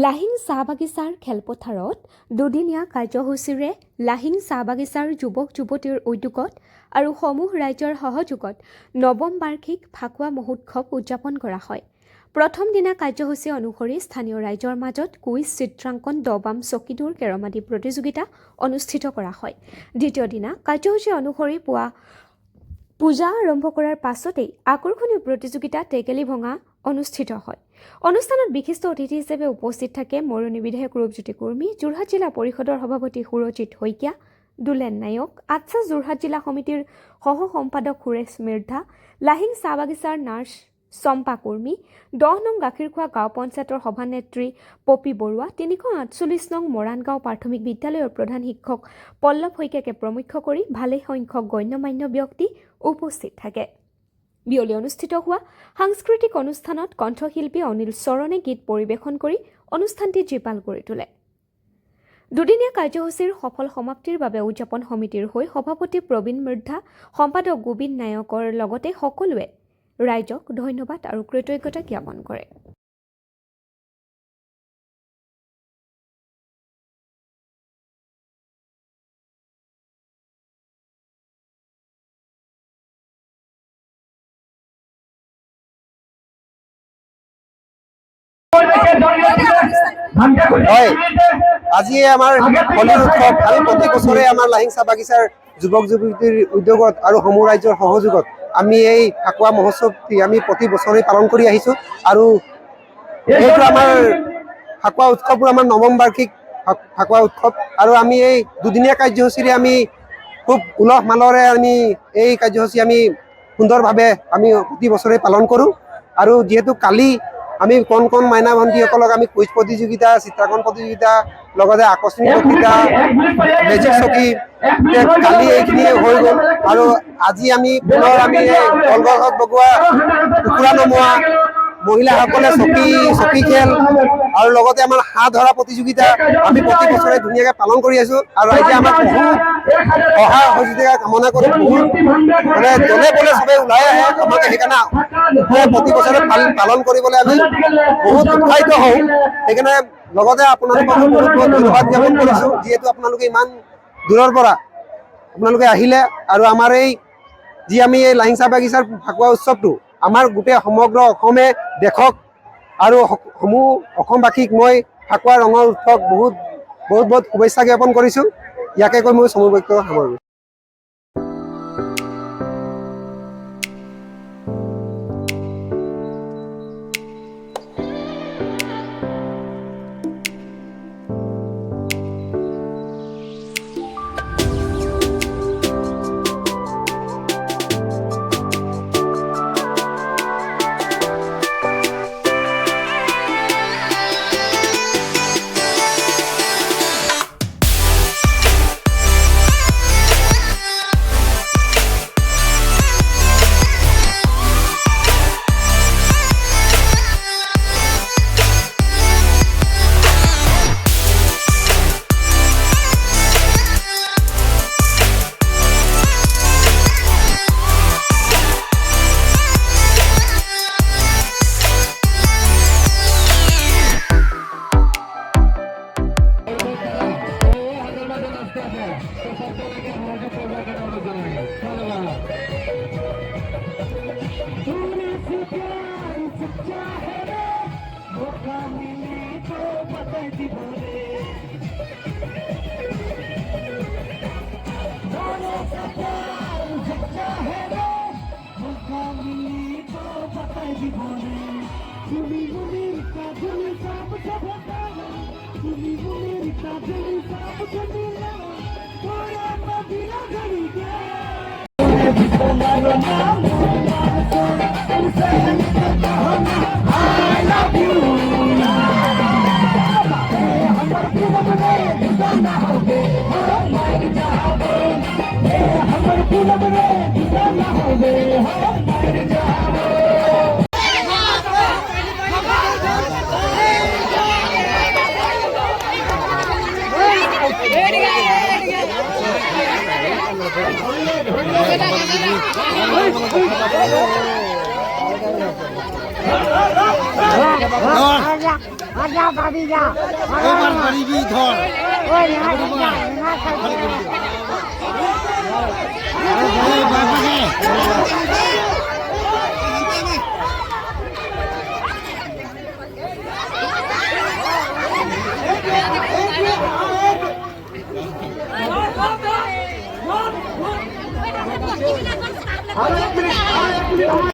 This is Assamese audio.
লাহিং চাহ বাগিচাৰ খেলপথাৰত দুদিনীয়া কাৰ্যসূচীৰে লাহিং চাহ বাগিচাৰ যুৱক যুৱতীৰ উদ্যোগত আৰু সমূহ ৰাইজৰ সহযোগত নৱম বাৰ্ষিক ফাকুৱা মহোৎসৱ উদযাপন কৰা হয়। প্ৰথম দিনা কাৰ্যসূচী অনুসৰি স্থানীয় ৰাইজৰ মাজত কুইজ, চিত্ৰাংকন, দবাম, চকীদৌৰ, কেৰম আদি প্ৰতিযোগিতা অনুষ্ঠিত কৰা হয়। দ্বিতীয় দিনা কাৰ্যসূচী অনুসৰি পুৱা পূজা আৰম্ভ কৰাৰ পাছতেই আকৰ্ষণীয় প্ৰতিযোগিতা টেকেলি ভঙা অনুষ্ঠিত হয়। অনুষ্ঠানত বিশিষ্ট অতিথি হিচাপে উপস্থিত থাকে মৰনী বিধায়ক ৰূপজ্যোতি কুৰ্মী, যোৰহাট জিলা পৰিষদৰ সভাপতি সুৰজিৎ শইকীয়া, দুলেন নায়ক, আটছা যোৰহাট জিলা সমিতিৰ সহ সম্পাদক সুৰেশ মিৰ্ধা, লাহিং চাহ বাগিচাৰ নাৰ্ছ চম্পা কুৰ্মী, 10 নং গাখীৰখোৱা গাঁও পঞ্চায়তৰ সভানেত্ৰী পপী বৰুৱা, 348 নং মৰাণগাঁও প্ৰাথমিক বিদ্যালয়ৰ প্ৰধান শিক্ষক পল্লৱ শইকীয়াকে প্ৰমুখ্য কৰি ভালেসংখ্যক গণ্যমান্য ব্যক্তি উপস্থিত থাকে। বিয়লি অনুষ্ঠিত হোৱা সাংস্কৃতিক অনুষ্ঠানত কণ্ঠশিল্পী অনিল চৰণে গীত পৰিৱেশন কৰি অনুষ্ঠানটি জীপাল কৰি তোলে। দুদিনীয়া কাৰ্যসূচীৰ সফল সমাপ্তিৰ বাবে উদযাপন সমিতিৰ হৈ সভাপতি প্ৰবীণ মিৰ্ধা, সম্পাদক গোবিন্দ নায়কৰ লগতে সকলোৱে ৰাইজক ধন্যবাদ আৰু কৃতজ্ঞতা জ্ঞাপন কৰে। হয়, আজি আমাৰ হোলী উৎসৱ। আমি প্ৰতি বছৰে আমাৰ লাহিং চাহ বাগিচাৰ যুৱক যুৱতীৰ উদ্যোগত আৰু সমূহ ৰাইজৰ সহযোগত আমি এই ফাকুৱা মহোৎসৱটি আমি প্ৰতি বছৰে পালন কৰি আহিছোঁ। আৰু এইটো আমাৰ ফাকুৱা উৎসৱবোৰ আমাৰ নৱম বাৰ্ষিক ফাকুৱা উৎসৱ। আৰু আমি এই দুদিনীয়া কাৰ্যসূচীৰে আমি খুব উলহ মালহেৰে আমি এই কাৰ্যসূচী আমি সুন্দৰভাৱে আমি প্ৰতি বছৰে পালন কৰোঁ। আৰু যিহেতু কালি আমি কণ কণ মাইনা ভণ্টিসকলক আমি কুইজ প্ৰতিযোগিতা, চিত্ৰাংকন প্ৰতিযোগিতা, লগতে আকস্মিক বক্তৃতা, মেজিক চকী কালি এইখিনি হৈ গ'ল। আৰু আজি আমি পুনৰ আমি কলগছত বগোৱা, কুকুৰা নমোৱা, মহিলাসকলে চকী খেল আৰু লগতে আমাৰ হাঁহ ধৰা প্ৰতিযোগিতা আমি প্ৰতি বছৰে ধুনীয়াকৈ পালন কৰি আছোঁ। আৰু ৰাইজে আমাক বহুত সহায় সহযোগিতা কামনা কৰি বহুত মানে দলে বলে চবে ওলাই আহে আমাক। সেইকাৰণে প্ৰতি বছৰে পালন কৰিবলৈ আমি বহুত উৎসাহিত হওঁ। সেইকাৰণে লগতে আপোনালোকক বহুত বহুত ধন্যবাদ জ্ঞাপন কৰিছোঁ, যিহেতু আপোনালোকে ইমান দূৰৰ পৰা আপোনালোকে আহিলে। আৰু আমাৰ এই যি আমি এই লাহিং চাহ বাগিচাৰ ফাকুৱা উৎসৱটো আমাৰ গোটেই সমগ্ৰ অসমে দেখক। আৰু সমূহ অসমবাসীক মই ফাকুৱা ৰঙৰ উৎসৱ বহুত বহুত বহুত শুভেচ্ছা জ্ঞাপন কৰিছোঁ। ইয়াকে কৈ মই চমু বাক্য সামৰিছোঁ। এবাৰ পাৰিবি ধৰ